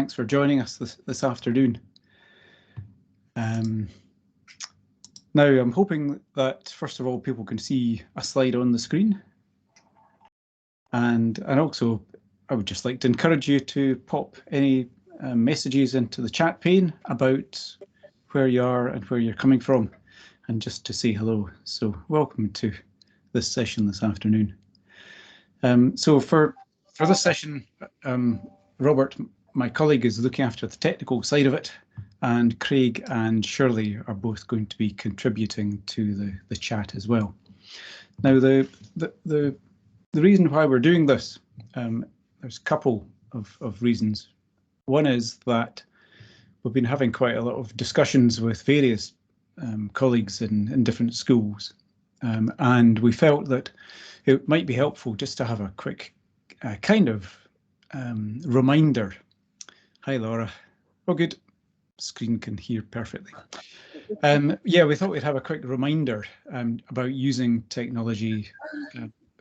Thanks for joining us this afternoon. Now, I'm hoping that, first of all, people can see a slide on the screen. And also, I would just like to encourage you to pop any messages into the chat pane about where you are and where you're coming from, and just to say hello. So welcome to this session this afternoon. So for this session, Robert, my colleague, is looking after the technical side of it, and Craig and Shirley are both going to be contributing to the chat as well. Now, the reason why we're doing this, there's a couple of reasons. One is that we've been having quite a lot of discussions with various colleagues in different schools, and we felt that it might be helpful just to have a quick kind of reminder. Hi, Laura. Oh, good. Screen can hear perfectly. Yeah, we thought we'd have a quick reminder about using technology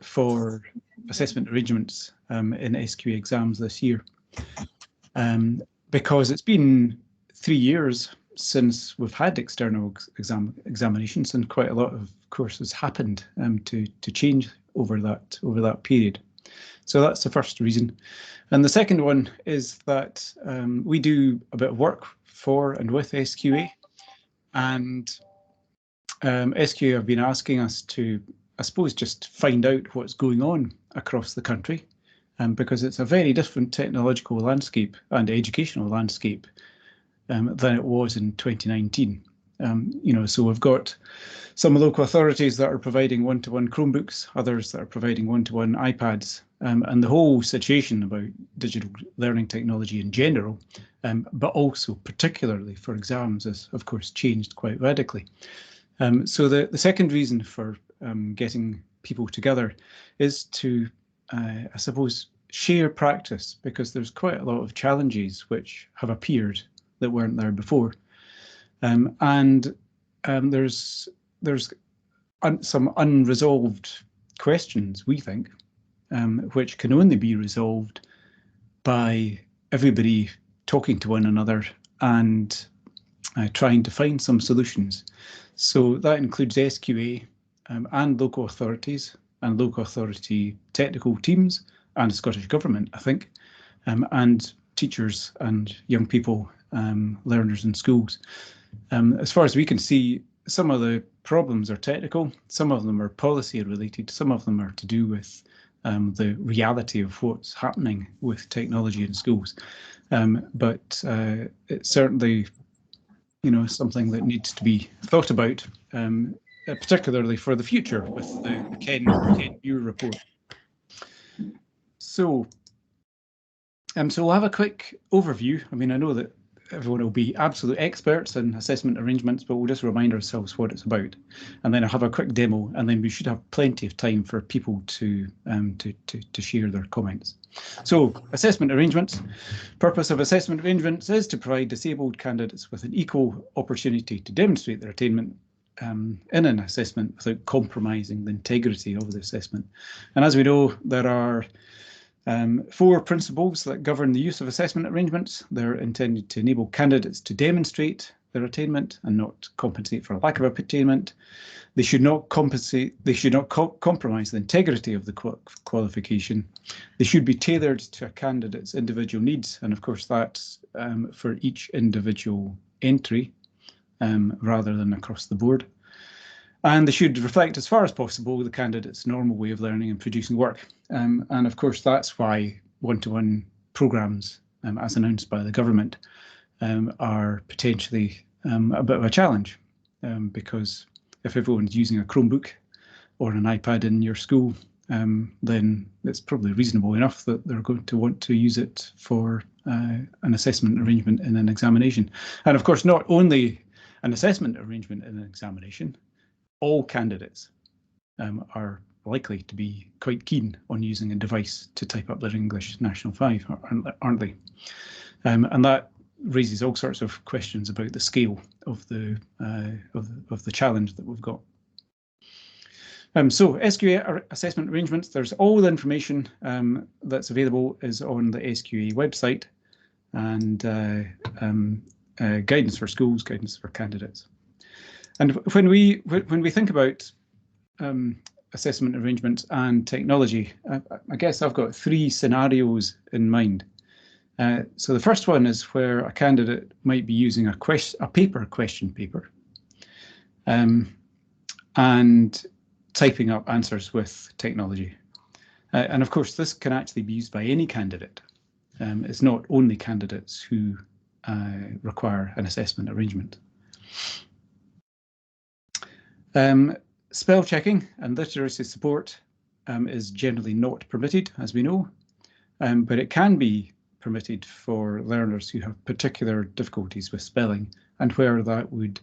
for assessment arrangements in SQA exams this year, because it's been 3 years since we've had external examinations, and quite a lot of course has happened to change over that period. So that's the first reason. And the second one is that we do a bit of work for and with SQA, and SQA have been asking us to, I suppose, just find out what's going on across the country, because it's a very different technological landscape and educational landscape than it was in 2019. So we've got some local authorities that are providing one-to-one Chromebooks, others that are providing one-to-one iPads, and the whole situation about digital learning technology in general, but also particularly for exams, has of course changed quite radically. So the second reason for getting people together is to, I suppose, share practice, because there's quite a lot of challenges which have appeared that weren't there before. There's some unresolved questions, we think, which can only be resolved by everybody talking to one another and trying to find some solutions. So that includes SQA and local authorities and local authority technical teams and the Scottish Government, I think, and teachers and young people, learners in schools. As far as we can see, some of the problems are technical, some of them are policy related, some of them are to do with the reality of what's happening with technology in schools. But it's certainly, something that needs to be thought about, particularly for the future with the Ken Muir report. So we'll have a quick overview. I mean, I know that everyone will be absolute experts in assessment arrangements, but we'll just remind ourselves what it's about. And then I'll have a quick demo, and then we should have plenty of time for people to share their comments. So, assessment arrangements. Purpose of assessment arrangements is to provide disabled candidates with an equal opportunity to demonstrate their attainment in an assessment without compromising the integrity of the assessment. And as we know, there are 4 principles that govern the use of assessment arrangements. They're intended to enable candidates to demonstrate their attainment and not compensate for a lack of attainment. They should not compensate. They should not compromise the integrity of the qualification. They should be tailored to a candidate's individual needs, and of course that's for each individual entry rather than across the board. And they should reflect as far as possible the candidate's normal way of learning and producing work. And of course, that's why one-to-one programmes, as announced by the government, are potentially a bit of a challenge, because if everyone's using a Chromebook or an iPad in your school, then it's probably reasonable enough that they're going to want to use it for an assessment arrangement in an examination. And of course, not only an assessment arrangement in an examination, all candidates are likely to be quite keen on using a device to type up their English National 5, aren't they? And that raises all sorts of questions about the scale of the challenge that we've got. So SQA assessment arrangements, there's all the information that's available is on the SQA website. and guidance for schools, guidance for candidates. And when we think about assessment arrangements and technology, I guess I've got 3 scenarios in mind. So the first one is where a candidate might be using a question paper, and typing up answers with technology. And of course, this can actually be used by any candidate. It's not only candidates who require an assessment arrangement. Spell checking and literacy support is generally not permitted, as we know, but it can be permitted for learners who have particular difficulties with spelling and where that would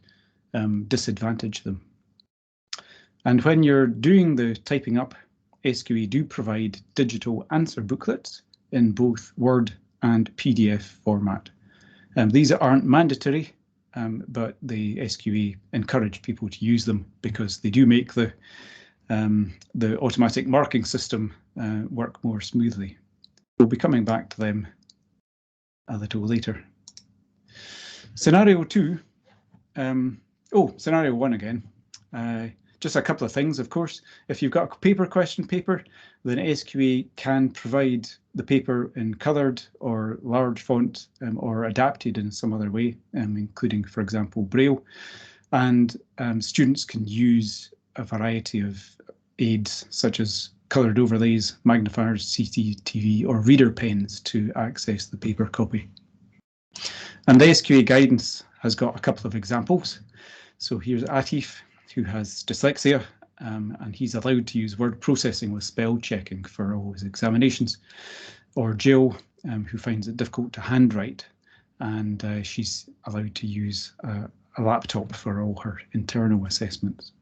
disadvantage them. And when you're doing the typing up, SQA do provide digital answer booklets in both Word and PDF format. These aren't mandatory, but the SQA encourage people to use them because they do make the automatic marking system work more smoothly. We'll be coming back to them a little later. Scenario 2, scenario 1 again. Just a couple of things, of course. If you've got a question paper, then SQA can provide the paper in coloured or large font or adapted in some other way, including, for example, Braille. And students can use a variety of aids, such as coloured overlays, magnifiers, CCTV, or reader pens to access the paper copy. And the SQA guidance has got a couple of examples. So here's Atif, who has dyslexia, and he's allowed to use word processing with spell checking for all his examinations. Or Jill, who finds it difficult to handwrite, and she's allowed to use a laptop for all her internal assessments.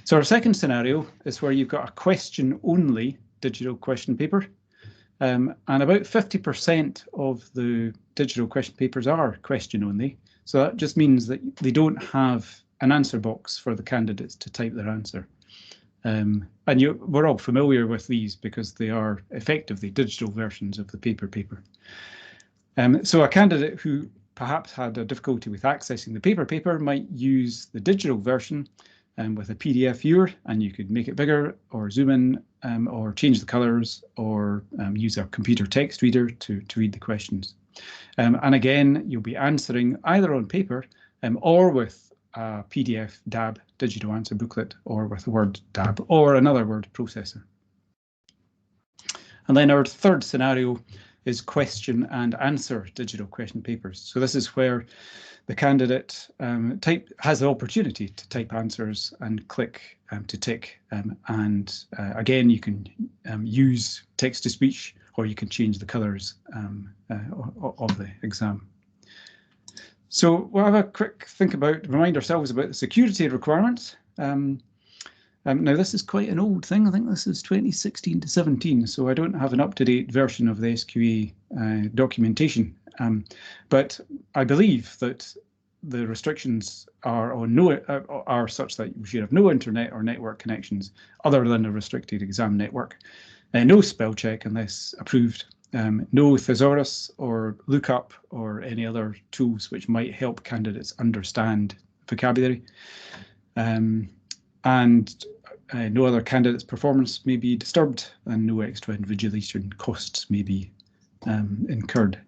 So our second scenario is where you've got a question-only digital question paper, and about 50% of the digital question papers are question-only. So that just means that they don't have an answer box for the candidates to type their answer. And we're all familiar with these because they are effectively digital versions of the paper. So a candidate who perhaps had a difficulty with accessing the paper might use the digital version with a PDF viewer, and you could make it bigger or zoom in or change the colours or use a computer text reader to read the questions. And again, you'll be answering either on paper or with a PDF DAB, digital answer booklet, or with a Word DAB or another word processor. And then our third scenario is question and answer digital question papers. So this is where the candidate has the opportunity to type answers and click to tick. And again, you can use text to speech, or you can change the colours of the exam. So we'll have a quick remind ourselves about the security requirements. Now this is quite an old thing. I think this is 2016 to 17, so I don't have an up-to-date version of the SQA documentation. But I believe that the restrictions are such that you should have no internet or network connections other than a restricted exam network. No spell check unless approved. No thesaurus or lookup or any other tools which might help candidates understand vocabulary. And no other candidate's performance may be disturbed, and no extra invigilation costs may be incurred.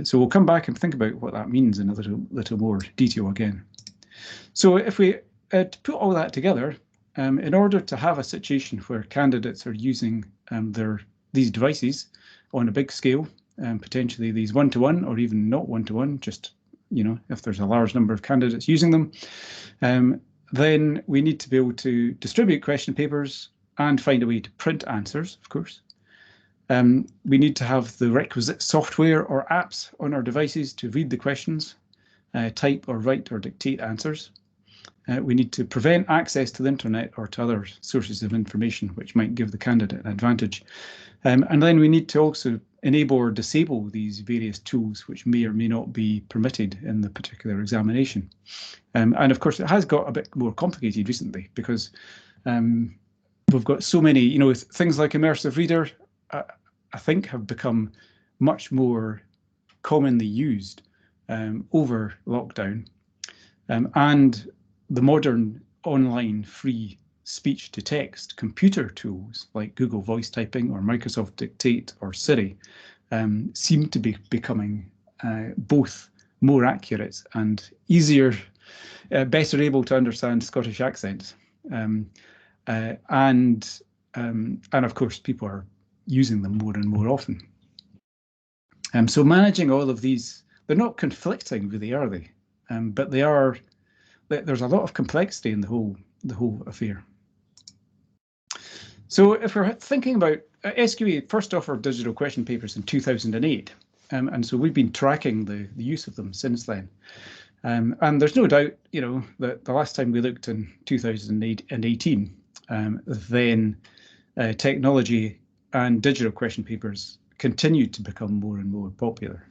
So we'll come back and think about what that means in a little more detail again. So if we to put all that together, in order to have a situation where candidates are using these devices on a big scale, potentially these one-to-one or even not one-to-one, just if there's a large number of candidates using them, then we need to be able to distribute question papers and find a way to print answers, of course. We need to have the requisite software or apps on our devices to read the questions, type or write or dictate answers. We need to prevent access to the internet or to other sources of information which might give the candidate an advantage. And then we need to also enable or disable these various tools which may or may not be permitted in the particular examination. And of course, it has got a bit more complicated recently because we've got so many, things like Immersive Reader, I think have become much more commonly used over lockdown, and the modern online free speech-to-text computer tools like Google Voice Typing or Microsoft Dictate or Siri seem to be becoming both more accurate and easier, better able to understand Scottish accents. And of course, people are using them more and more often. So managing all of these, they're not conflicting really, are they? But they are. There's a lot of complexity in the whole affair. So if we're thinking about SQA, first offered digital question papers in 2008, and so we've been tracking the use of them since then. And there's no doubt, that the last time we looked in 2018, then technology and digital question papers continued to become more and more popular.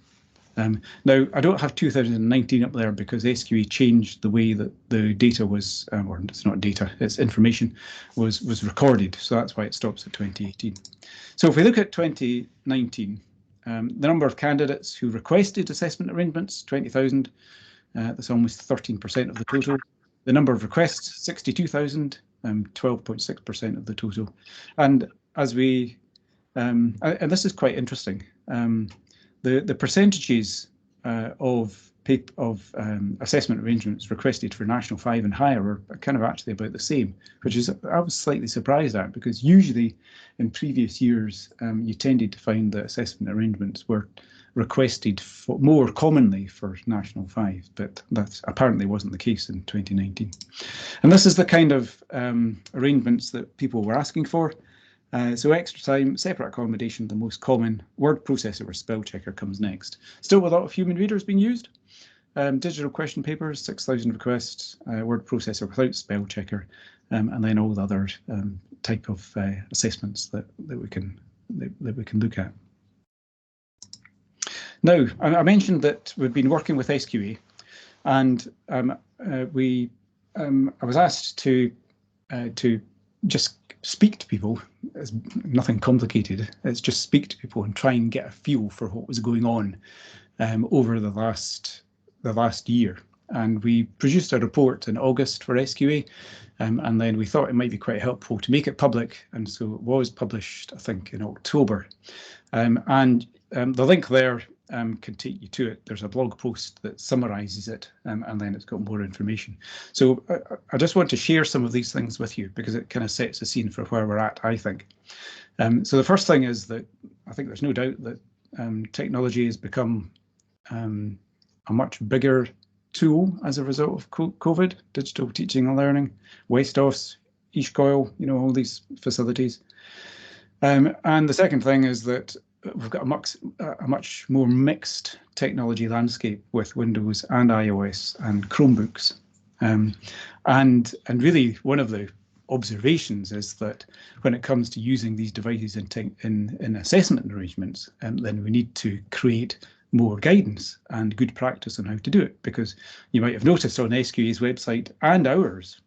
Now, I don't have 2019 up there because SQA changed the way that the data was, or it's not data, it's information, was recorded. So that's why it stops at 2018. So if we look at 2019, the number of candidates who requested assessment arrangements, 20,000. That's almost 13% of the total. The number of requests, 62,000, 12.6% of the total. And as we, and this is quite interesting, the percentages of assessment arrangements requested for National 5 and higher were kind of actually about the same, which is I was slightly surprised at, because usually in previous years you tended to find that assessment arrangements were requested more commonly for National 5, but that apparently wasn't the case in 2019. And this is the kind of arrangements that people were asking for. So extra time, separate accommodation, the most common. Word processor or spell checker comes next. Still a lot of human readers being used. Digital question papers, 6,000 requests. Word processor without spell checker, and then all the other type of assessments that we can look at. Now, I mentioned that we've been working with SQA, and I was asked to just speak to people. It's nothing complicated. It's just speak to people and try and get a feel for what was going on over the last year. And we produced a report in August for SQA, and then we thought it might be quite helpful to make it public, and so it was published, I think, in October. And the link there can take you to it. There's a blog post that summarises it, and then it's got more information. So I just want to share some of these things with you because it kind of sets the scene for where we're at, I think. So the first thing is that I think there's no doubt that technology has become a much bigger tool as a result of COVID, digital teaching and learning, Westofs, eSchool, all these facilities. And the second thing is that we've got a much more mixed technology landscape with Windows and iOS and Chromebooks. And really one of the observations is that when it comes to using these devices in assessment arrangements, then we need to create more guidance and good practice on how to do it, because you might have noticed on SQA's website and ours,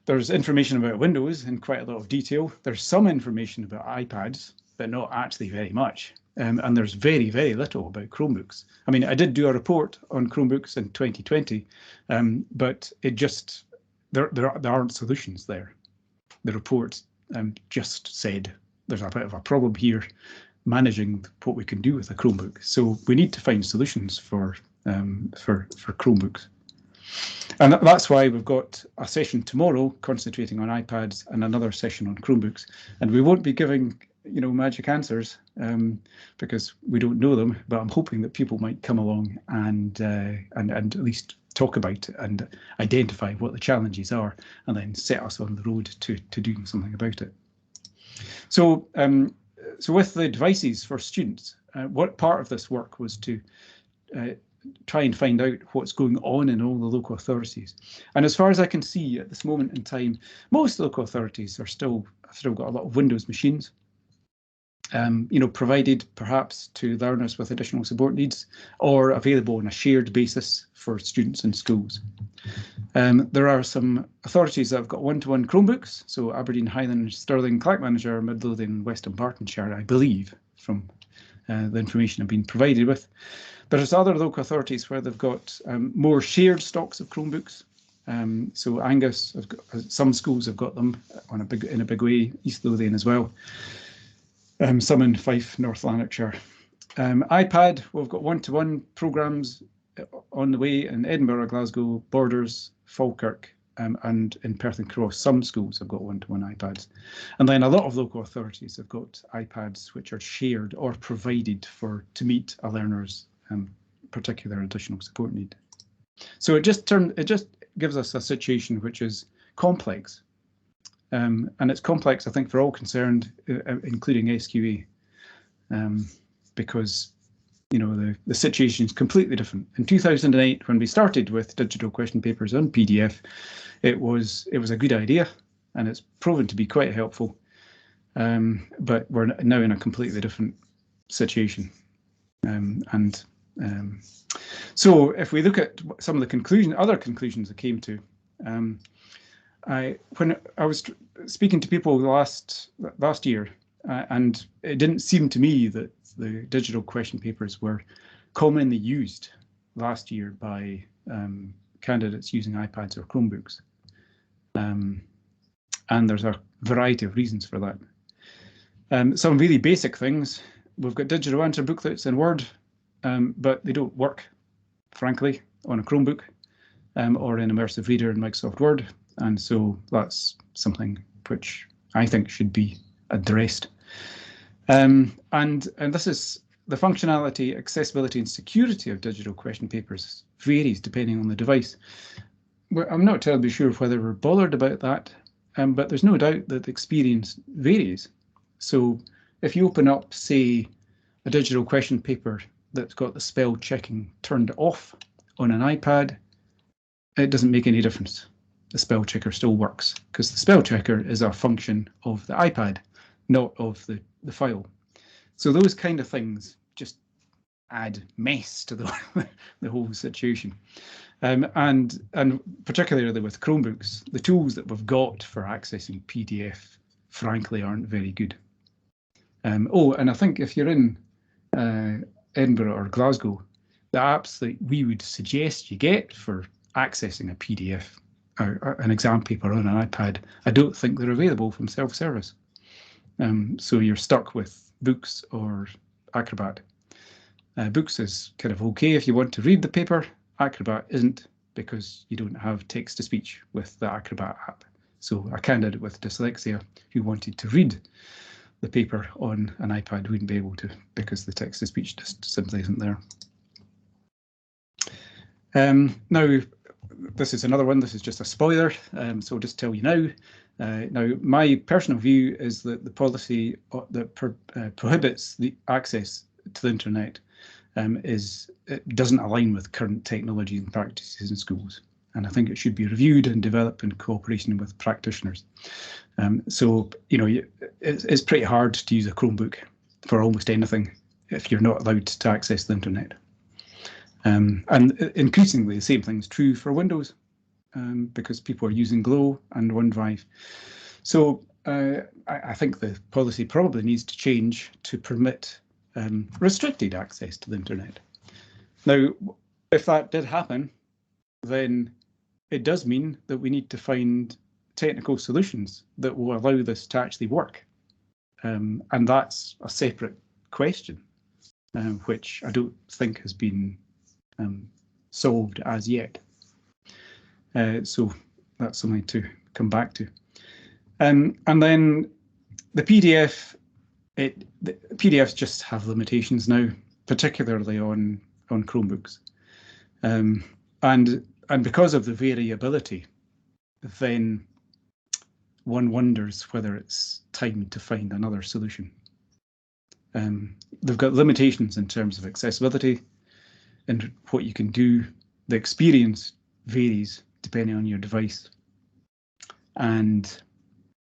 there's information about Windows in quite a lot of detail. There's some information about iPads, but not actually very much. And there's very, very little about Chromebooks. I mean, I did do a report on Chromebooks in 2020, but it just, there aren't solutions there. The report just said there's a bit of a problem here managing what we can do with a Chromebook. So we need to find solutions for Chromebooks. And that's why we've got a session tomorrow concentrating on iPads and another session on Chromebooks. And we won't be giving magic answers because we don't know them, but I'm hoping that people might come along and at least talk about it and identify what the challenges are, and then set us on the road to doing something about it. So so with the devices for students, what part of this work was to try and find out what's going on in all the local authorities. And as far as I can see at this moment in time, most local authorities are still got a lot of Windows machines, provided perhaps to learners with additional support needs, or available on a shared basis for students in schools. There are some authorities that have got one-to-one Chromebooks, so Aberdeen, Highland, Stirling, Clackmannanshire, Midlothian, West Dunbartonshire, I believe, from the information I've been provided with. There's other local authorities where they've got more shared stocks of Chromebooks. So Angus, some schools have got them in a big way, East Lothian as well. Some in Fife, North Lanarkshire. iPad, we've got one-to-one programs on the way in Edinburgh, Glasgow, Borders, Falkirk, and in Perth and Cross. Some schools have got one-to-one iPads. And then a lot of local authorities have got iPads which are shared or provided to meet a learner's particular additional support need. So it just gives us a situation which is complex. And it's complex, I think, for all concerned, including SQA, because the situation is completely different. In 2008, when we started with digital question papers on PDF, it was a good idea, and it's proven to be quite helpful. But we're now in a completely different situation. So if we look at some of the other conclusions I came to, when I was speaking to people last year, and it didn't seem to me that the digital question papers were commonly used last year by candidates using iPads or Chromebooks. And there's a variety of reasons for that. Some really basic things. We've got digital answer booklets in Word, but they don't work, frankly, on a Chromebook or in Immersive Reader in Microsoft Word. And so that's something which I think should be addressed. And this is the functionality, accessibility and security of digital question papers varies depending on the device. I'm not terribly sure whether we're bothered about that, but there's no doubt that the experience varies. So if you open up, say, a digital question paper that's got the spell checking turned off on an iPad, it doesn't make any difference. The spell checker still works because the spell checker is a function of the iPad, not of the file. So those kind of things just add mess to the whole situation. And particularly with Chromebooks, the tools that we've got for accessing PDF, frankly, aren't very good. And I think if you're in Edinburgh or Glasgow, the apps that we would suggest you get for accessing a PDF or an exam paper on an iPad, I don't think they're available from self-service. So you're stuck with Books or Acrobat. Books is kind of okay if you want to read the paper. Acrobat isn't, because you don't have text-to-speech with the Acrobat app. So a candidate with dyslexia who wanted to read the paper on an iPad wouldn't be able to, because the text-to-speech just simply isn't there. Now, this is another one. This is just a spoiler, so I'll just tell you now. Now, my personal view is that the policy that prohibits the access to the internet it doesn't align with current technologies and practices in schools, and I think it should be reviewed and developed in cooperation with practitioners. So, it's pretty hard to use a Chromebook for almost anything if you're not allowed to access the internet. And increasingly, the same thing is true for Windows, because people are using Glow and OneDrive. So I think the policy probably needs to change to permit restricted access to the internet. Now, if that did happen, then it does mean that we need to find technical solutions that will allow this to actually work. And that's a separate question, which I don't think has been solved as yet. So that's something to come back to. And then the PDF, the PDFs just have limitations now, particularly on Chromebooks. And because of the variability, then one wonders whether it's time to find another solution. They've got limitations in terms of accessibility and what you can do. The experience varies depending on your device. And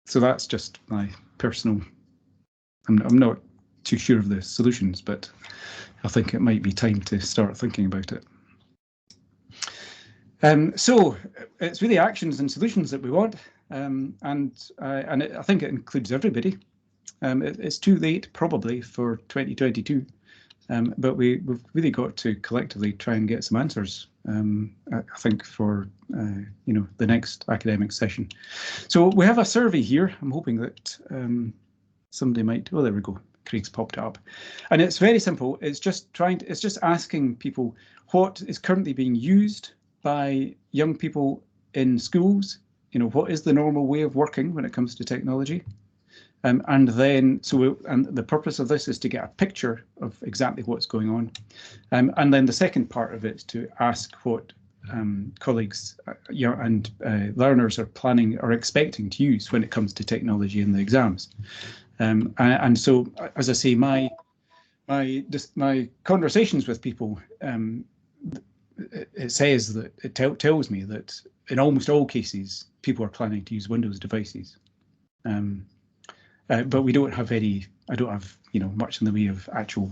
so that's just my personal, I'm not too sure of the solutions, but I think it might be time to start thinking about it. So it's really actions and solutions that we want, and I think it includes everybody. It's too late probably for 2022, But we've really got to collectively try and get some answers, I think, for the next academic session. So we have a survey here. I'm hoping that somebody might. Oh, there we go. Craig's popped it up, and it's very simple. It's just asking people what is currently being used by young people in schools. What is the normal way of working when it comes to technology? And then, and the purpose of this is to get a picture of exactly what's going on. And then the second part of it is to ask what colleagues and learners are planning or expecting to use when it comes to technology in the exams. And so, as I say, my conversations with people, it says that it tells me that in almost all cases, people are planning to use Windows devices. But we don't have any. I don't have much in the way of actual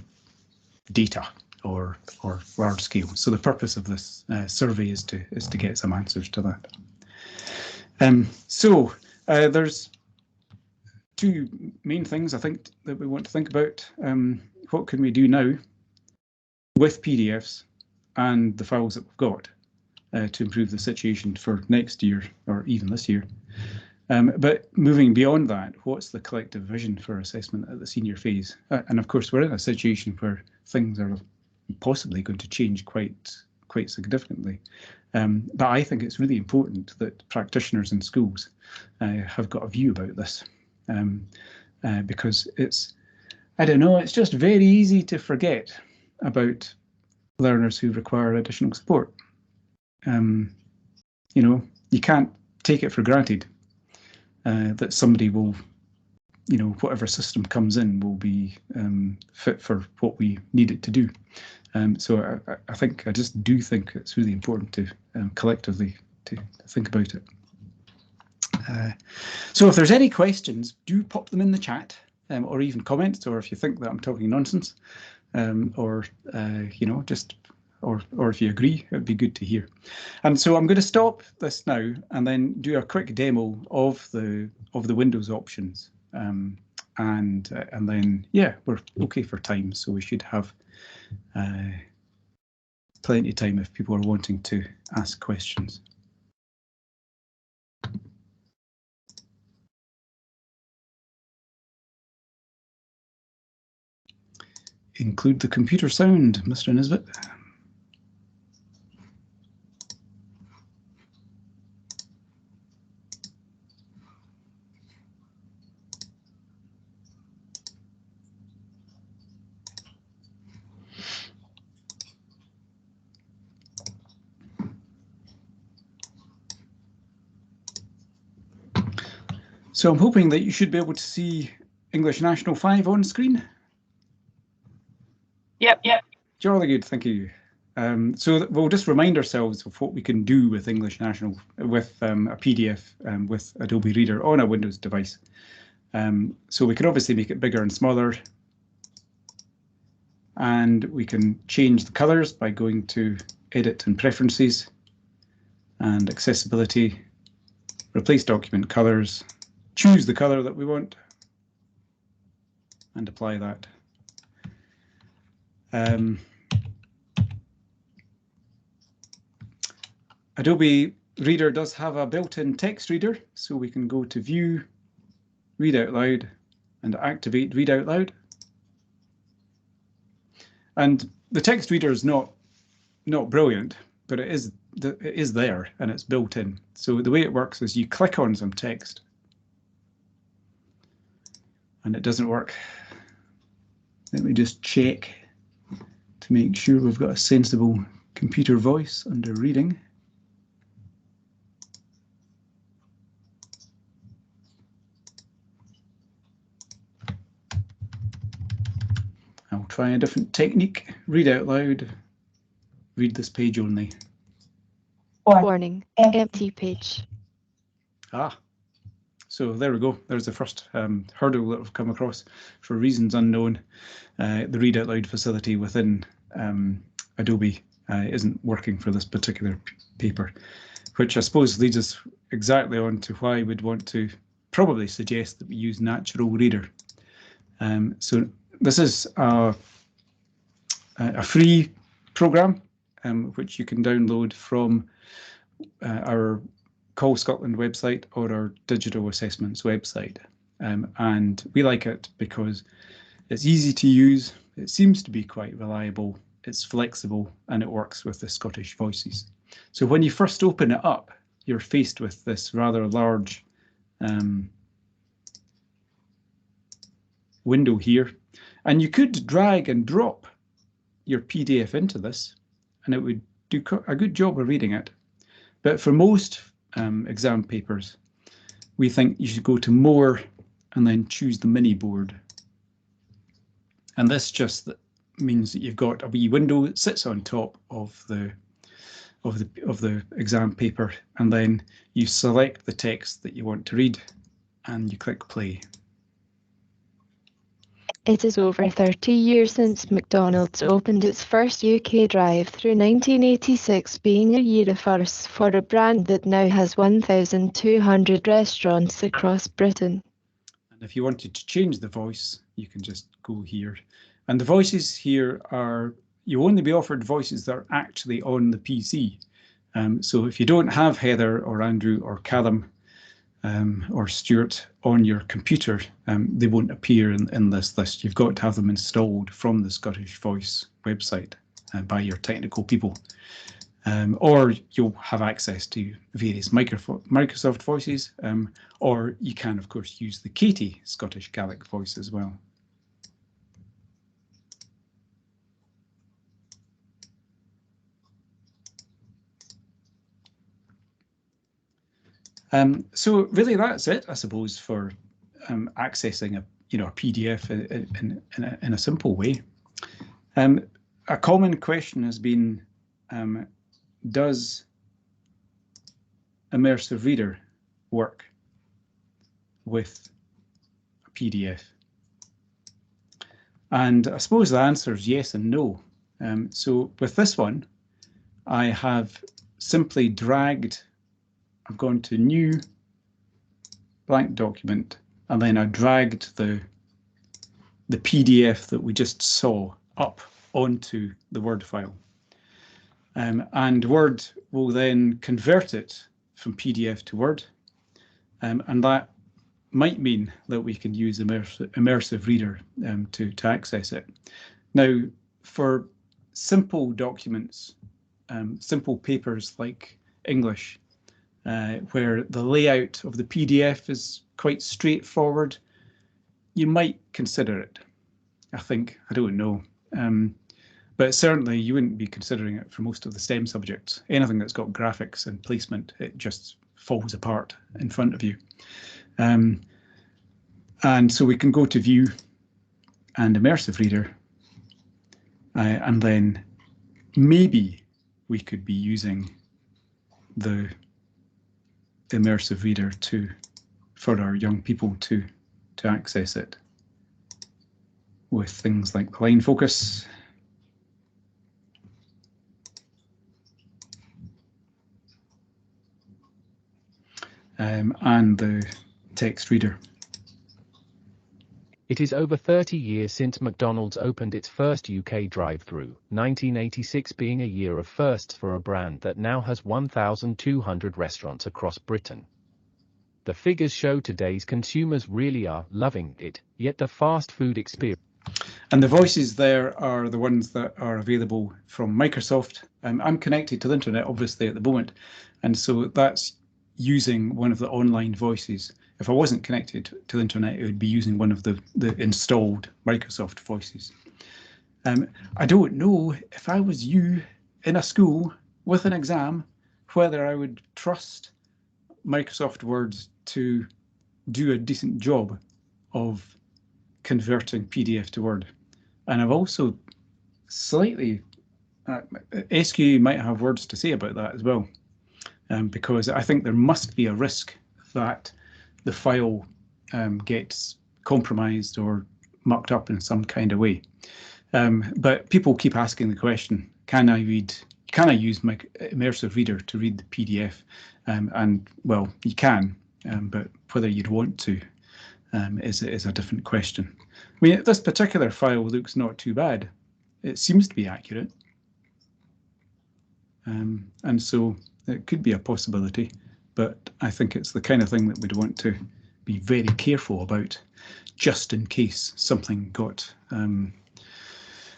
data or large scale. So the purpose of this survey is to get some answers to that. So there's two main things I think that we want to think about. What can we do now with PDFs and the files that we've got to improve the situation for next year or even this year? But moving beyond that, what's the collective vision for assessment at the senior phase? And of course, we're in a situation where things are possibly going to change quite significantly. But I think it's really important that practitioners in schools have got a view about this, because it's just very easy to forget about learners who require additional support. You can't take it for granted that somebody will, whatever system comes in will be fit for what we need it to do. So I just do think it's really important to collectively to think about it. So if there's any questions, do pop them in the chat, or even comments, or if you think that I'm talking nonsense, or if you agree, it would be good to hear. And so I'm going to stop this now and then do a quick demo of the Windows options, and then we're okay for time, so we should have plenty of time if people are wanting to ask questions. Include the computer sound, Mr. Nisbet. So I'm hoping that you should be able to see English National 5 on screen. Yep. Jolly good, thank you. So we'll just remind ourselves of what we can do with English National with a PDF with Adobe Reader on a Windows device. So we can obviously make it bigger and smaller, and we can change the colors by going to Edit and Preferences and Accessibility, replace document colors, choose the color that we want, and apply that. Adobe Reader does have a built-in text reader, so we can go to View, Read Out Loud, and activate Read Out Loud. And the text reader is not brilliant, but it is there and it's built in. So the way it works is you click on some text, and it doesn't work. Let me just check to make sure we've got a sensible computer voice under reading. I'll try a different technique. Read out loud. Read this page only. Warning, empty page. So there we go. There's the first hurdle that we've come across. For reasons unknown, the read out loud facility within Adobe isn't working for this particular paper, which I suppose leads us exactly on to why we'd want to probably suggest that we use Natural Reader. So this is a free program, which you can download from our Call Scotland website or our Digital Assessments website. And we like it because it's easy to use, it seems to be quite reliable, it's flexible, and it works with the Scottish voices. So when you first open it up, you're faced with this rather large window here, and you could drag and drop your PDF into this, and it would do a good job of reading it. But for most exam papers, we think you should go to More and then choose the mini board. And this just means that you've got a wee window that sits on top of the exam paper, and then you select the text that you want to read and you click play. It is over 30 years since McDonald's opened its first UK drive-through, 1986 being a year of firsts for a brand that now has 1,200 restaurants across Britain. And if you wanted to change the voice, you can just go here. And the voices here are, you'll only be offered voices that are actually on the PC. So if you don't have Heather or Andrew or Callum or Stuart on your computer, they won't appear in this list. You've got to have them installed from the Scottish Voice website by your technical people. Or you'll have access to various Microsoft voices, or you can, of course, use the Katie Scottish Gaelic voice as well. So really that's it, I suppose, for accessing a PDF in a simple way. A common question has been, does Immersive Reader work with a PDF? And I suppose the answer is yes and no. So with this one, I have simply dragged, I've gone to New Blank Document, and then I dragged the PDF that we just saw up onto the Word file. And Word will then convert it from PDF to Word, and that might mean that we can use Immersive Reader to access it. Now, for simple documents, simple papers like English, where the layout of the PDF is quite straightforward, you might consider it. I think, I don't know. But certainly you wouldn't be considering it for most of the STEM subjects. Anything that's got graphics and placement, it just falls apart in front of you. And so we can go to View and Immersive Reader, and then maybe we could be using the Immersive Reader for our young people to access it with things like line focus. And the text reader. It is over 30 years since McDonald's opened its first UK drive-through, 1986 being a year of firsts for a brand that now has 1,200 restaurants across Britain. The figures show today's consumers really are loving it, yet the fast food experience. And the voices there are the ones that are available from Microsoft. I'm connected to the internet, obviously, at the moment, and so that's using one of the online voices. If I wasn't connected to the internet, it would be using one of the installed Microsoft voices. I don't know if I was you in a school with an exam, whether I would trust Microsoft Word to do a decent job of converting PDF to Word. And I've also slightly, SQA might have words to say about that as well. Because I think there must be a risk that the file gets compromised or mucked up in some kind of way. But people keep asking the question, can I use my Immersive Reader to read the PDF? And well, you can, but whether you'd want to is a different question. I mean, this particular file looks not too bad. it seems to be accurate. And so it could be a possibility, but I think it's the kind of thing that we'd want to be very careful about, just in case something got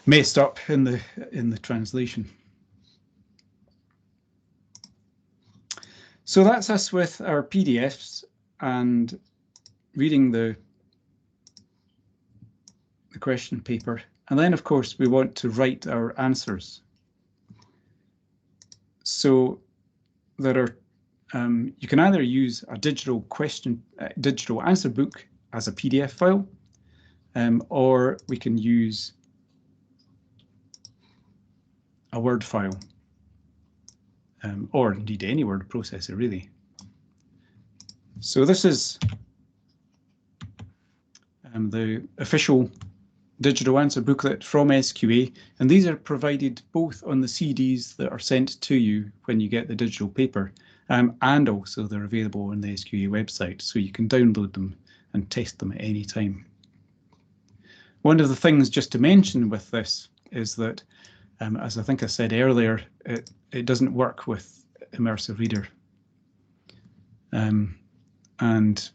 messed up in the translation. So that's us with our PDFs and reading the question paper. And then, of course, we want to write our answers. So there are, you can either use a digital answer book as a PDF file, or we can use a Word file, or indeed any word processor, really. So this is the official digital answer booklet from SQA, and these are provided both on the CDs that are sent to you when you get the digital paper, and also they're available on the SQA website, so you can download them and test them at any time. One of the things just to mention with this is that, as I think I said earlier, it doesn't work with Immersive Reader. And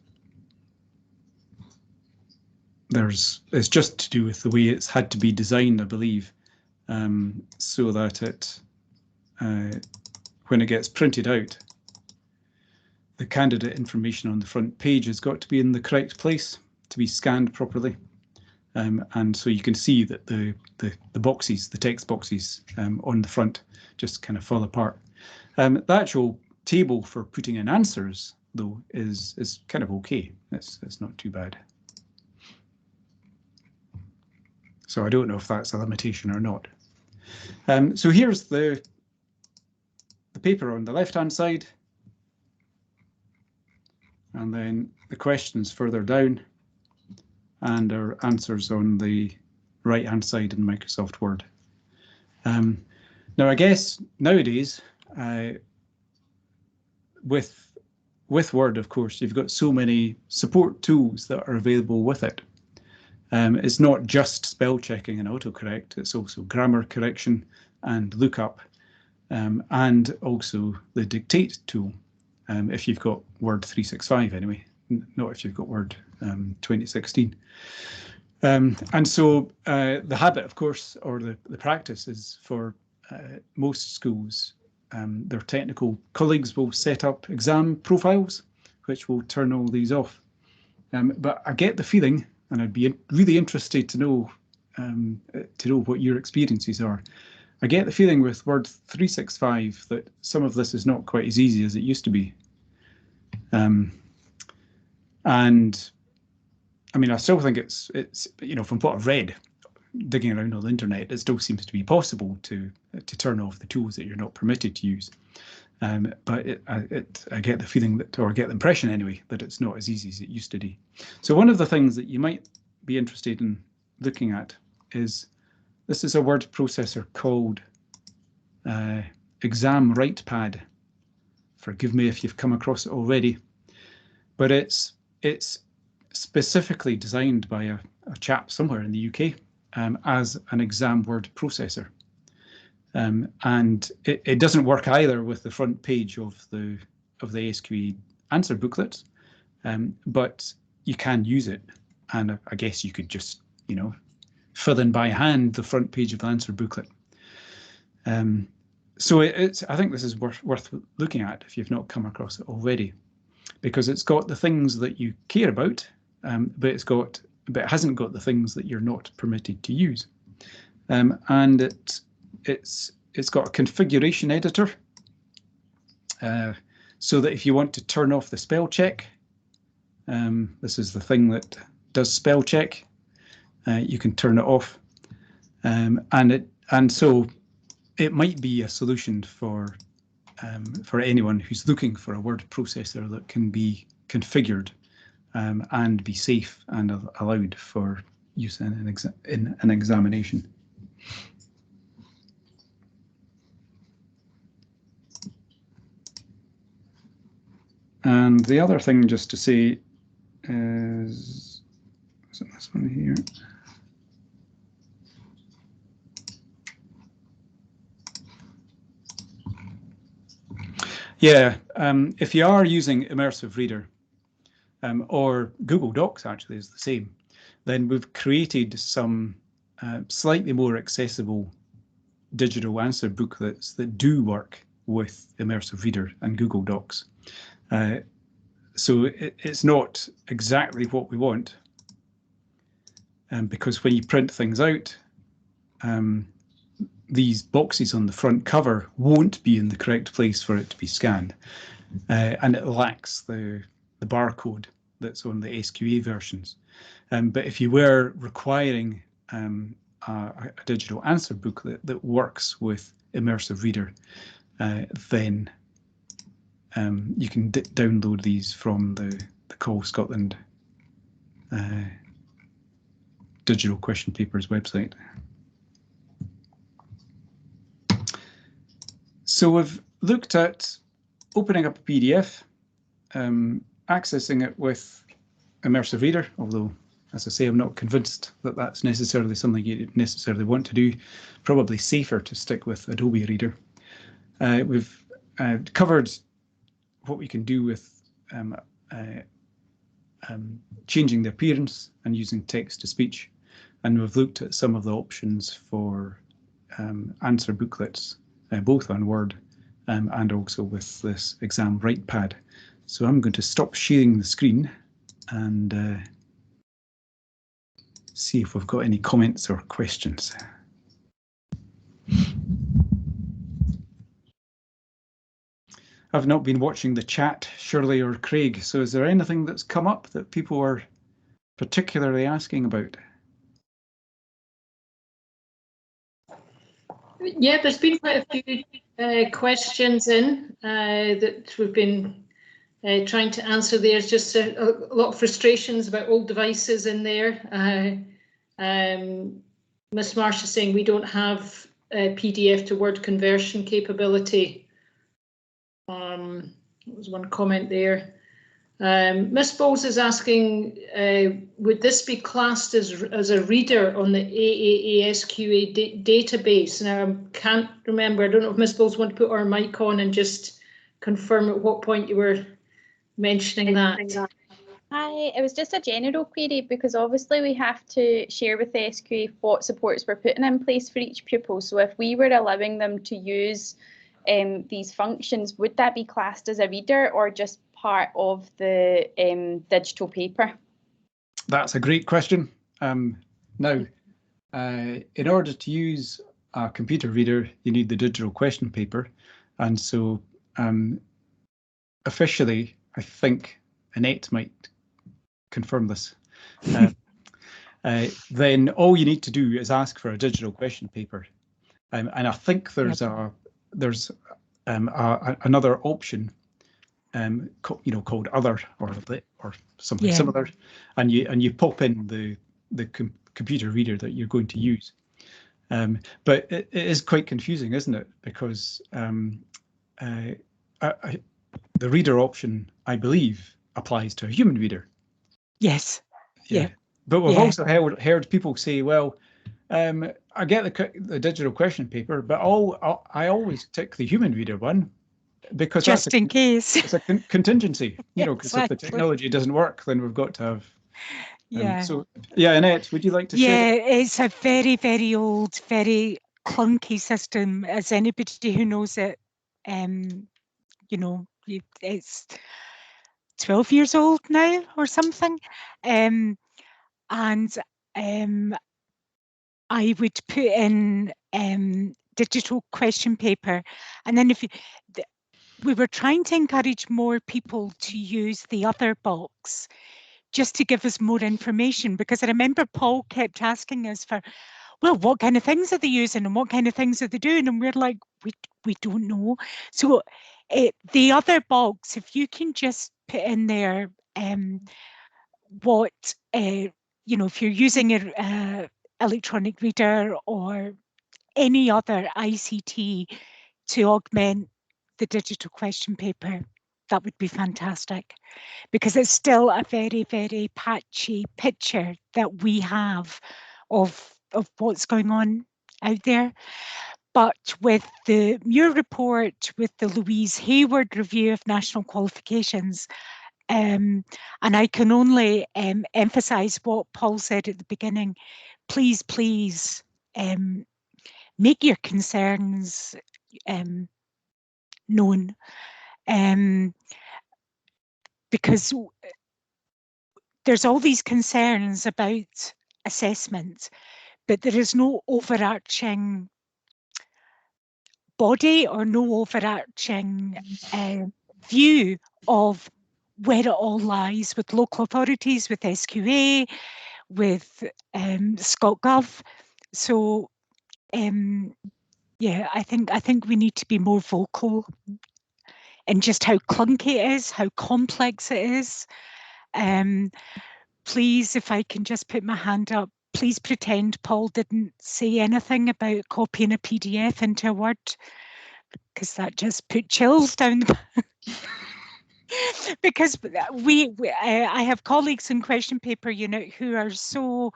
it's just to do with the way it's had to be designed, I believe, so that it, when it gets printed out, the candidate information on the front page has got to be in the correct place to be scanned properly. And so you can see that the boxes, the text boxes on the front just kind of fall apart. The actual table for putting in answers, though, is kind of okay. It's not too bad. So I don't know if that's a limitation or not. So here's the paper on the left-hand side, and then the questions further down, and our answers on the right-hand side in Microsoft Word. Now, I guess nowadays, with Word, of course, you've got so many support tools that are available with it. It's not just spell checking and autocorrect, it's also grammar correction and lookup, and also the dictate tool, if you've got Word 365 anyway, not if you've got Word 2016. And so the habit, of course, or the practice is for most schools, their technical colleagues will set up exam profiles, which will turn all these off. But I get the feeling, and I'd be really interested to know what your experiences are. I get the feeling with Word 365 that some of this is not quite as easy as it used to be. And I mean, I still think it's from what I've read, digging around on the internet, it still seems to be possible to turn off the tools that you're not permitted to use. But I get the feeling that, or I get the impression anyway, that it's not as easy as it used to be. So one of the things that you might be interested in looking at is, this is a word processor called Exam WritePad. Forgive me if you've come across it already, but it's specifically designed by a chap somewhere in the UK as an exam word processor. And it doesn't work either with the front page of the SQA answer booklet, but you can use it. And I guess you could just, fill in by hand the front page of the answer booklet. So I think this is worth looking at if you've not come across it already, because it's got the things that you care about, but it hasn't got the things that you're not permitted to use. And it's got a configuration editor, so that if you want to turn off the spell check, this is the thing that does spell check, you can turn it off, and so it might be a solution for anyone who's looking for a word processor that can be configured and be safe and allowed for use in an examination. And the other thing just to say is it this one here? Yeah, if you are using Immersive Reader, or Google Docs actually is the same, then we've created some slightly more accessible digital answer booklets that do work with Immersive Reader and Google Docs. So it's not exactly what we want, because when you print things out, these boxes on the front cover won't be in the correct place for it to be scanned, and it lacks the barcode that's on the SQA versions. But if you were requiring a digital answer booklet that works with Immersive Reader, then you can download these from the Call Scotland digital question papers website. So we've looked at opening up a PDF, accessing it with Immersive Reader, although, as I say, I'm not convinced that that's necessarily something you necessarily want to do. Probably safer to stick with Adobe Reader. We've covered what we can do with changing the appearance and using text-to-speech, and we've looked at some of the options for answer booklets, both on Word and also with this exam write pad. So I'm going to stop sharing the screen and see if we've got any comments or questions. I've not been watching the chat, Shirley or Craig, so is there anything that's come up that people are particularly asking about? Yeah, there's been quite a few questions in that we've been trying to answer. There's just a lot of frustrations about old devices in there. Miss Marsh is saying we don't have PDF to Word conversion capability. That was one comment there. Miss Bowles is asking, would this be classed as a reader on the AAA SQA database? Now, I can't remember. I don't know if Miss Bowles want to put our mic on and just confirm at what point you were mentioning that. Hi, it was just a general query because obviously we have to share with the SQA what supports we're putting in place for each pupil. So if we were allowing them to use these functions, would that be classed as a reader or just part of the digital paper? That's a great question. Now, in order to use a computer reader, you need the digital question paper. And so officially, I think Annette might confirm this. Then all you need to do is ask for a digital question paper. And I think there's another option, called Other or something similar, and you pop in the computer reader that you're going to use. But it is quite confusing, isn't it? Because the reader option, I believe, applies to a human reader. Yes. Yeah. But we've also heard people say, well, I get the digital question paper, but I always tick the human reader one because just in case it's a contingency, because if the technology doesn't work, then we've got to have. So Annette, would you like to share? Yeah, it's a very, very old, very clunky system. As anybody who knows it, it's 12 years old now or something, and I would put in digital question paper, and then we were trying to encourage more people to use the other box just to give us more information, because I remember Paul kept asking us for, well, what kind of things are they using and what kind of things are they doing? And we're like, we don't know. So the other box, if you can just put in there what, if you're using a electronic reader or any other ICT to augment the digital question paper, that would be fantastic, because it's still a very, very patchy picture that we have of what's going on out there. But with the Muir report, with the Louise Hayward review of national qualifications, and I can only emphasise what Paul said at the beginning, please, please make your concerns known, because there's all these concerns about assessment, but there is no overarching body or no overarching view of where it all lies with local authorities, with SQA, with ScotGov. So yeah, I think we need to be more vocal in just how clunky it is, how complex it is. Please, if I can just put my hand up, please pretend Paul didn't say anything about copying a PDF into a Word, because that just put chills down the because I have colleagues in question paper unit who are so,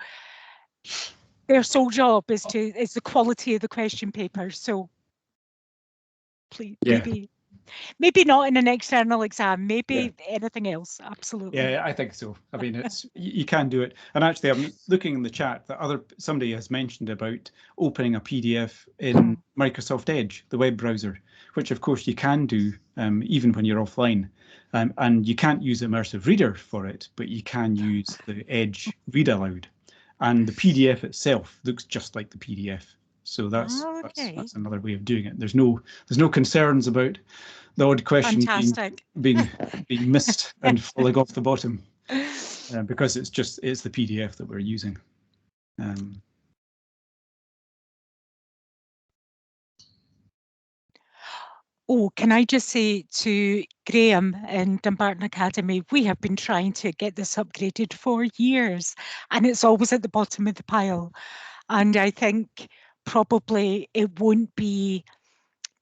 their sole job is the quality of the question paper. So please, Yeah. maybe not in an external exam, maybe anything else. Absolutely. Yeah, I think so. I mean, it's you can do it. And actually, I'm looking in the chat that somebody has mentioned about opening a PDF in Microsoft Edge, the web browser, which of course you can do even when you're offline. And you can't use Immersive Reader for it, but you can use the Edge Read Aloud. And the PDF itself looks just like the PDF. So that's another way of doing it. There's no concerns about the odd question being missed and falling off the bottom, because it's the PDF that we're using. Oh, can I just say to Graham in Dumbarton Academy, we have been trying to get this upgraded for years, and it's always at the bottom of the pile. And I think probably it won't be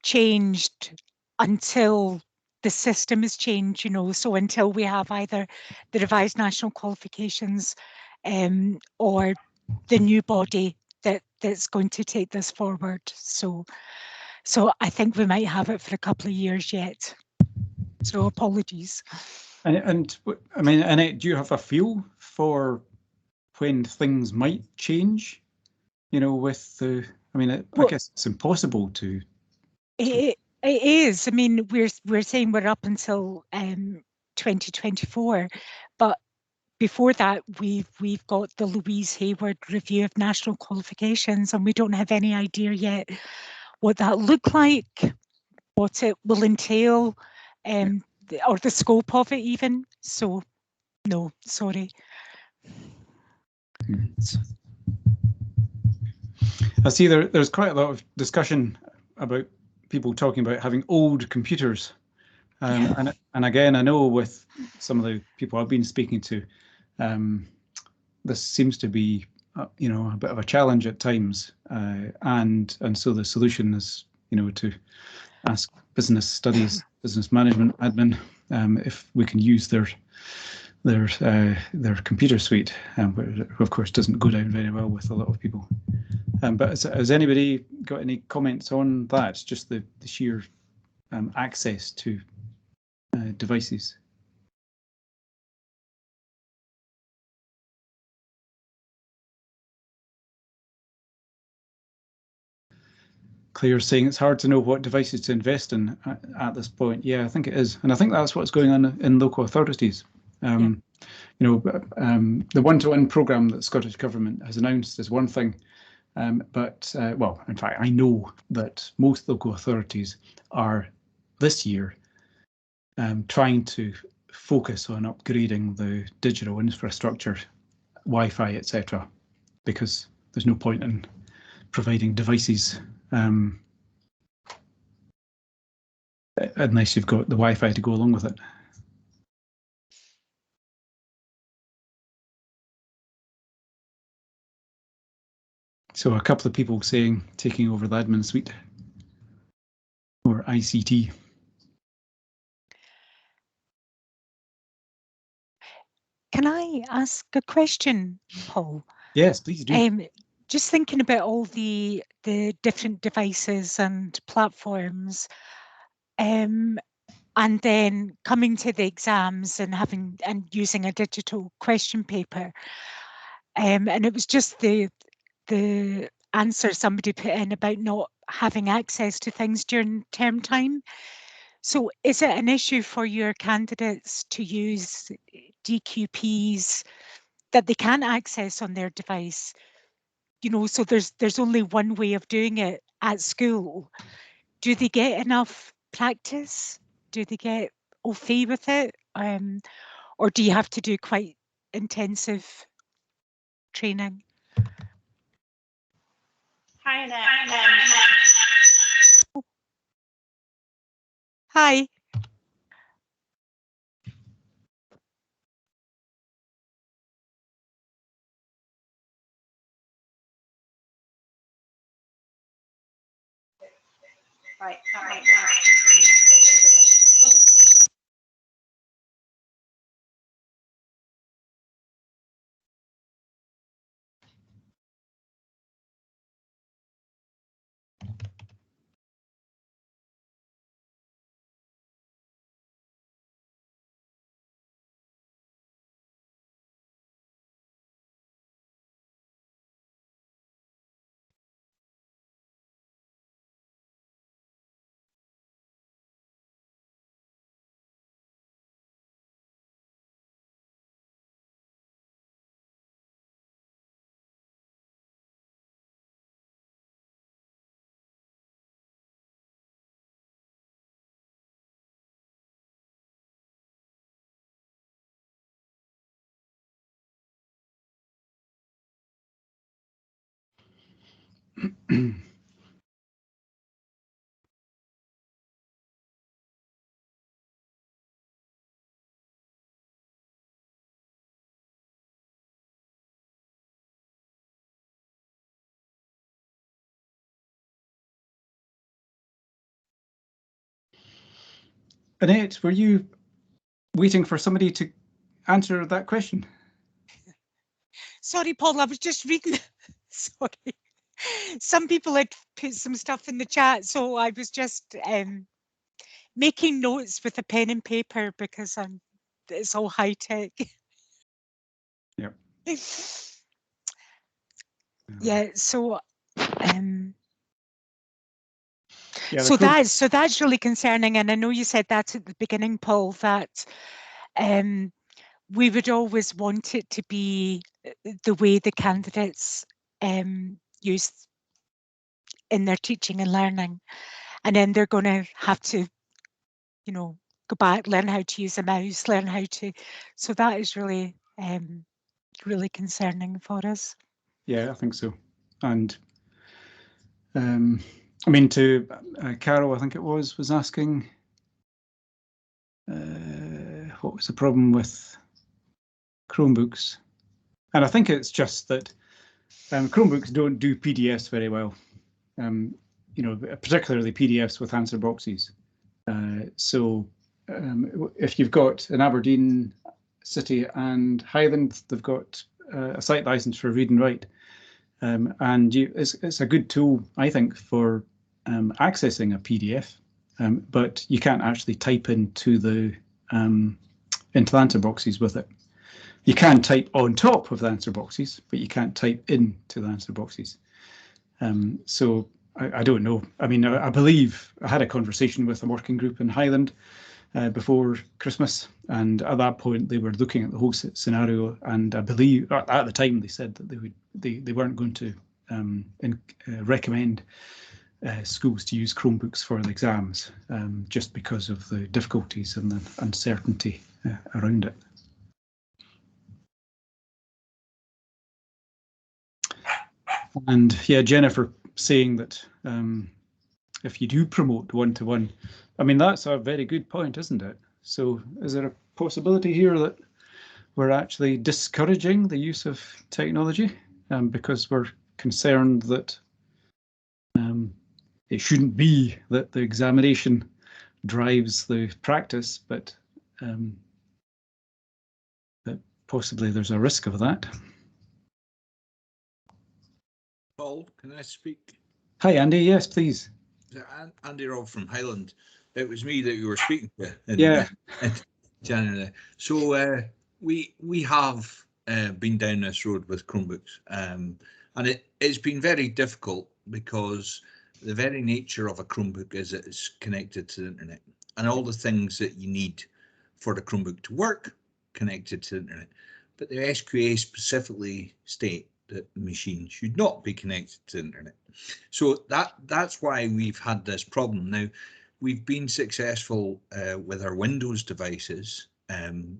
changed until the system is changed, you know, so until we have either the revised national qualifications or the new body that's going to take this forward. So I think we might have it for a couple of years yet. So apologies. And I mean, Annette, do you have a feel for when things might change? You know, with the, I mean, I guess it's impossible to. It is. I mean, we're saying we're up until 2024, but before that, we've got the Louise Hayward review of national qualifications, and we don't have any idea yet what that look like, what it will entail, or the scope of it even. So, no, sorry. I see there's quite a lot of discussion about people talking about having old computers. And again, I know with some of the people I've been speaking to, this seems to be, you know, a bit of a challenge at times. And so the solution is, you know, to ask business studies, business management, admin, if we can use their computer suite, which of course doesn't go down very well with a lot of people. But has anybody got any comments on that? Just the sheer access to devices. Claire's saying it's hard to know what devices to invest in at this point. Yeah, I think it is. And I think that's what's going on in local authorities. You know, the one-to-one programme that Scottish Government has announced is one thing. But, well, in fact, I know that most local authorities are this year trying to focus on upgrading the digital infrastructure, Wi-Fi, etc., because there's no point in providing devices unless you've got the Wi-Fi to go along with it. So a couple of people saying taking over the admin suite or ICT. Can I ask a question, Paul? Yes, please do. just thinking about all the different devices and platforms, and then coming to the exams and using a digital question paper, and it was just the answer somebody put in about not having access to things during term time. So is it an issue for your candidates to use DQPs that they can't access on their device? You know, so there's only one way of doing it at school. Do they get enough practice? Do they get au fait with it? Or do you have to do quite intensive training? Hi, Annette. Hi. Right. Annette, were you waiting for somebody to answer that question? Sorry, Paul, I was just reading. Sorry. Some people had put some stuff in the chat, so I was just making notes with a pen and paper because it's all high tech. Yep. Yeah, so Yeah, so that's really concerning, and I know you said that at the beginning, Paul, that we would always want it to be the way the candidates use in their teaching and learning, and then they're going to have to, you know, go back, learn how to use a mouse, learn how to. So that is really really concerning for us. Yeah, I think so. And I mean, to Carol, I think it was asking what was the problem with Chromebooks, and I think it's just that Chromebooks don't do PDFs very well. You know, particularly PDFs with answer boxes. So if you've got an Aberdeen, City and Highland, they've got a site license for read and write. And it's a good tool, I think, for accessing a PDF, but you can't actually type into the answer boxes with it. You can type on top of the answer boxes, but you can't type into the answer boxes. So I don't know. I mean, I believe I had a conversation with a working group in Highland before Christmas, and at that point they were looking at the whole scenario, and I believe at the time they said that they weren't going to recommend schools to use Chromebooks for the exams, just because of the difficulties and the uncertainty around it. And yeah, Jennifer saying that if you do promote one-to-one, I mean, that's a very good point, isn't it? So is there a possibility here that we're actually discouraging the use of technology because we're concerned that it shouldn't be that the examination drives the practice, but that possibly there's a risk of that? Paul, can I speak? Hi, Andy. Yes, please. Andy Robb from Highland. It was me that you were speaking to in January. So we have been down this road with Chromebooks, and it's been very difficult because the very nature of a Chromebook is that it's connected to the internet, and all the things that you need for the Chromebook to work connected to the internet. But the SQA specifically state that the machine should not be connected to the internet. So that's why we've had this problem. Now, we've been successful with our Windows devices.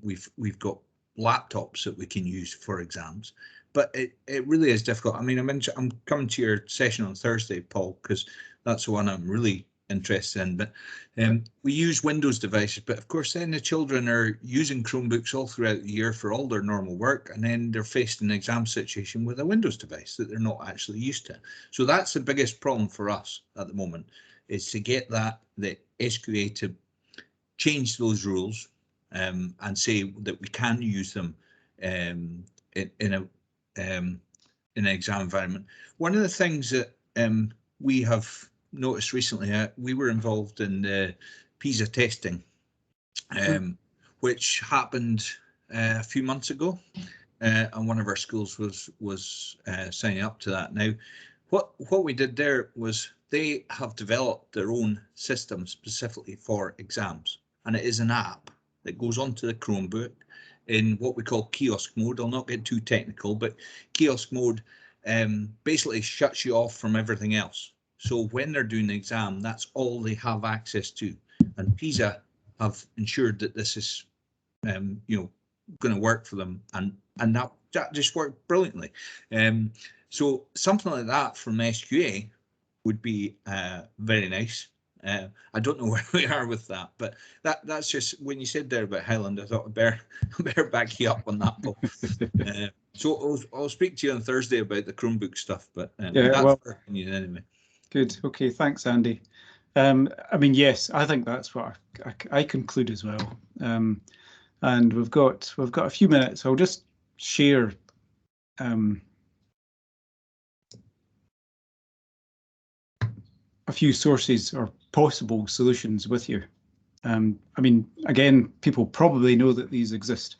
We've got laptops that we can use for exams, but it really is difficult. I mean, I'm coming to your session on Thursday, Paul, because that's the one I'm really interested in. But we use Windows devices, but of course then the children are using Chromebooks all throughout the year for all their normal work, and then they're faced in an exam situation with a Windows device that they're not actually used to. So that's the biggest problem for us at the moment, is to get the SQA to change those rules and say that we can use them in an exam environment. One of the things that we have noticed recently, we were involved in the PISA testing, which happened a few months ago, and one of our schools was signing up to that. Now, what we did there was they have developed their own system specifically for exams, and it is an app that goes onto the Chromebook in what we call kiosk mode. I'll not get too technical, but kiosk mode basically shuts you off from everything else. So when they're doing the exam, that's all they have access to. And PISA have ensured that this is, going to work for them, and that just worked brilliantly. So something like that from SQA would be very nice. I don't know where we are with that, but that's just, when you said there about Highland, I thought I better back you up on that, Paul. So I'll speak to you on Thursday about the Chromebook stuff, but that's our opinion anyway. Good. Okay. Thanks, Andy. I mean, yes, I think that's what I conclude as well. And we've got a few minutes. I'll just share a few sources or possible solutions with you. I mean, again, people probably know that these exist,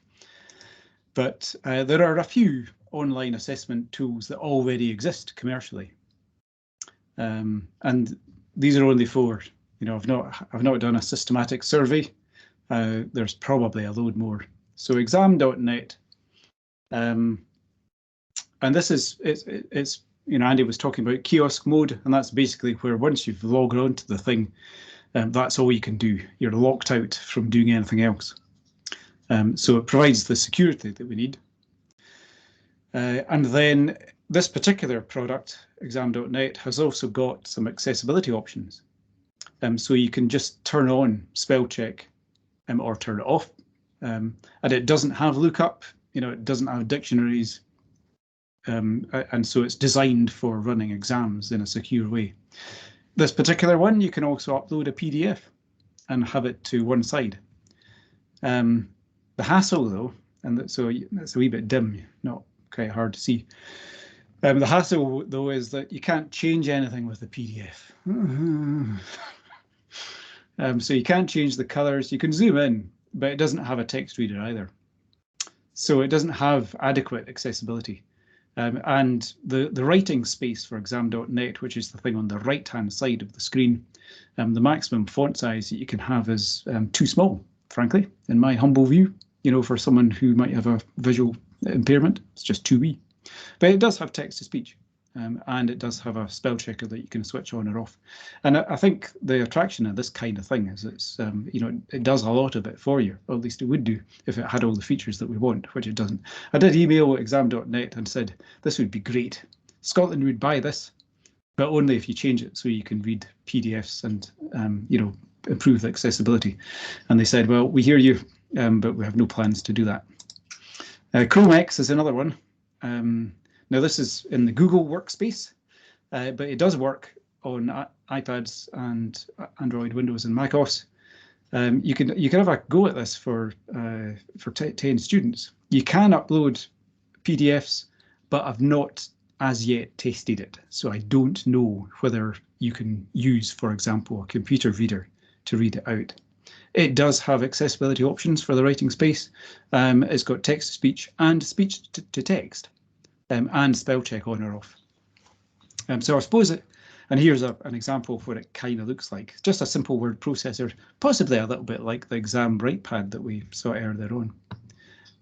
but there are a few online assessment tools that already exist commercially. And these are only four. I've not done a systematic survey. There's probably a load more. So Exam.net, and this is it's Andy was talking about kiosk mode, and that's basically where once you've logged on to the thing, that's all you can do. You're locked out from doing anything else. So it provides the security that we need. And then this particular product, Exam.net, has also got some accessibility options. So you can just turn on spell check or turn it off. And it doesn't have lookup, it doesn't have dictionaries. And so it's designed for running exams in a secure way. This particular one, you can also upload a PDF and have it to one side. The hassle, though, and so it's a wee bit dim, not quite hard to see. The hassle, though, is that you can't change anything with the PDF. So you can't change the colors. You can zoom in, but it doesn't have a text reader either. So it doesn't have adequate accessibility. And the writing space for Exam.net, which is the thing on the right-hand side of the screen, the maximum font size that you can have is too small, frankly, in my humble view. For someone who might have a visual impairment, it's just too wee. But it does have text-to-speech, and it does have a spell checker that you can switch on or off. And I think the attraction of this kind of thing is it's, it does a lot of it for you, or at least it would do if it had all the features that we want, which it doesn't. I did email Exam.net and said, this would be great. Scotland would buy this, but only if you change it so you can read PDFs and, improve the accessibility. And they said, well, we hear you, but we have no plans to do that. ChromeX is another one. Now this is in the Google workspace, but it does work on iPads and Android, Windows, and macOS. You can have a go at this for 10 students. You can upload PDFs, but I've not as yet tested it, so I don't know whether you can use, for example, a computer reader to read it out. It does have accessibility options for the writing space. It's got text-to-speech and speech-to-text, and spell check on or off. So I suppose it, and here's an example of what it kind of looks like. Just a simple word processor, possibly a little bit like the exam write pad that we saw earlier on.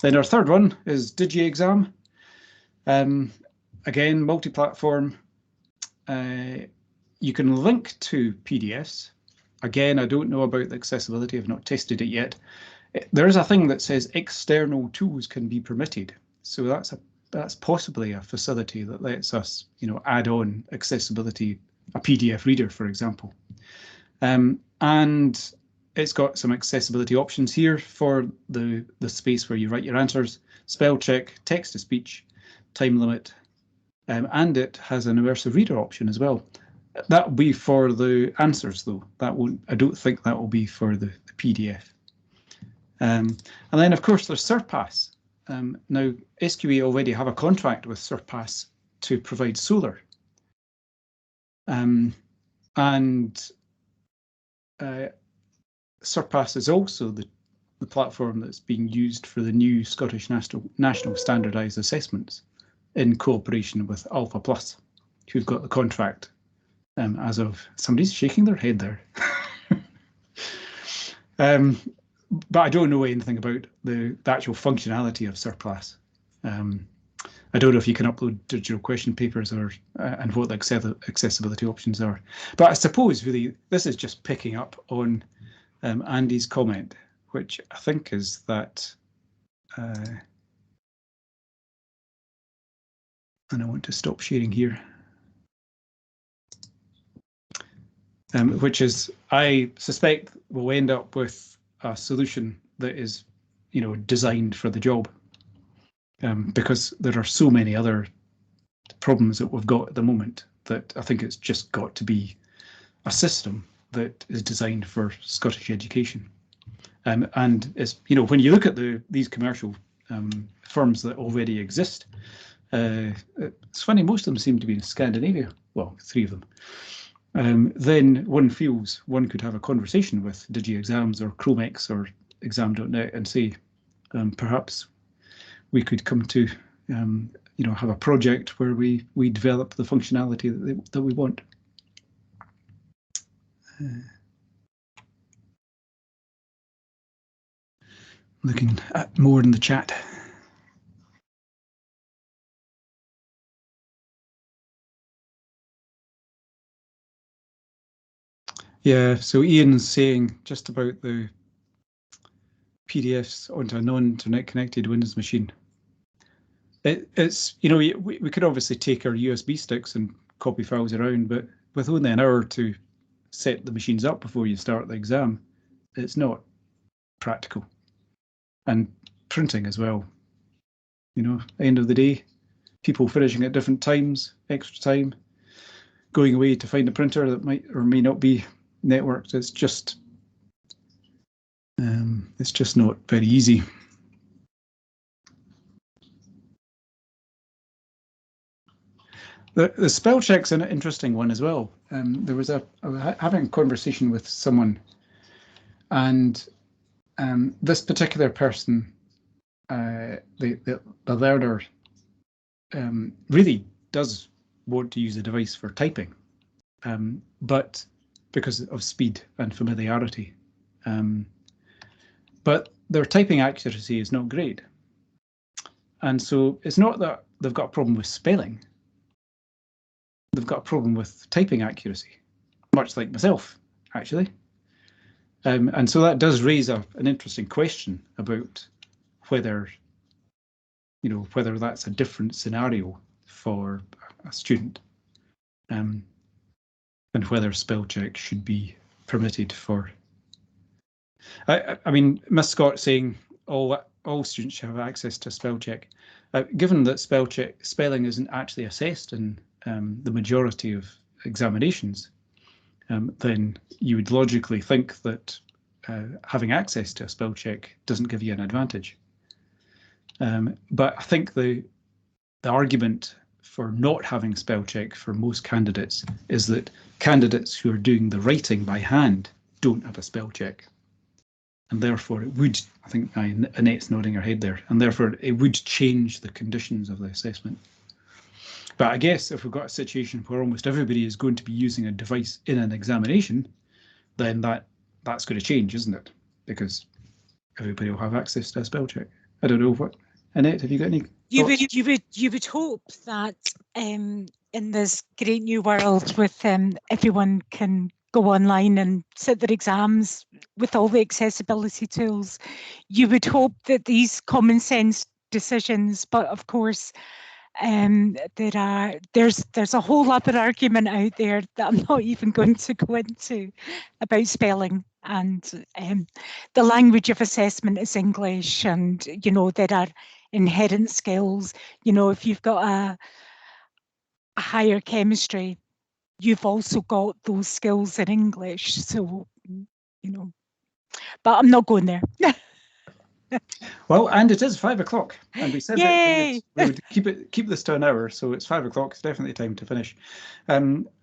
Then our third one is DigiExam. Again, multi-platform. You can link to PDFs. Again, I don't know about the accessibility. I've not tested it yet. There is a thing that says external tools can be permitted. So that's possibly a facility that lets us, add on accessibility, a PDF reader, for example. And it's got some accessibility options here for the space where you write your answers, spell check, text to speech, time limit, and it has an Immersive Reader option as well. That will be for the answers, though. I don't think that will be for the PDF. And then, of course, there's Surpass. Now, SQA already have a contract with Surpass to provide Solar. And Surpass is also the platform that's being used for the new Scottish National Standardised Assessments in cooperation with Alpha Plus, who've got the contract as of, somebody's shaking their head there. But I don't know anything about the actual functionality of Surpass. I don't know if you can upload digital question papers or and what the accessibility options are. But I suppose really this is just picking up on Andy's comment, which I think is that, and I want to stop sharing here, which is I suspect we'll end up with a solution that is, designed for the job, because there are so many other problems that we've got at the moment that I think it's just got to be a system that is designed for Scottish education. And it's, when you look at these commercial firms that already exist, it's funny, most of them seem to be in Scandinavia, well, 3 of them. Then one feels one could have a conversation with DigiExams or Chromex or Exam.net and say, perhaps we could come to, have a project where we develop the functionality that we want. Looking at more in the chat. Yeah, so Ian's saying just about the PDFs onto a non-internet connected Windows machine. It's, we could obviously take our USB sticks and copy files around, but with only an hour to set the machines up before you start the exam, it's not practical. And printing as well. End of the day, people finishing at different times, extra time, going away to find a printer that might or may not be networked. It's just not very easy. The spell check's an interesting one as well. I was having a conversation with someone, and this particular person, the learner, really does want to use the device for typing, but because of speed and familiarity. But their typing accuracy is not great. And so it's not that they've got a problem with spelling. They've got a problem with typing accuracy, much like myself, actually. And so that does raise an interesting question about whether, whether that's a different scenario for a student, and whether spell check should be permitted for. I mean, Miss Scott saying all students should have access to spell check. Given that spelling isn't actually assessed in the majority of examinations, then you would logically think that having access to a spell check doesn't give you an advantage. But I think the argument for not having spell check for most candidates is that candidates who are doing the writing by hand don't have a spell check. And therefore it would, I think Annette's nodding her head there, and therefore it would change the conditions of the assessment. But I guess if we've got a situation where almost everybody is going to be using a device in an examination, then that's going to change, isn't it? Because everybody will have access to a spell check. I don't know what, Annette, have you got any thoughts? You would hope that in this great new world with everyone can go online and sit their exams with all the accessibility tools, you would hope that these common sense decisions, but of course there's a whole other argument out there that I'm not even going to go into about spelling, and the language of assessment is English, and there are inherent skills. If you've got a higher chemistry, you've also got those skills in English. So, but I'm not going there. Well, and it is 5 o'clock, and we said Yay! that we would keep this to an hour, so it's 5 o'clock. It's definitely time to finish.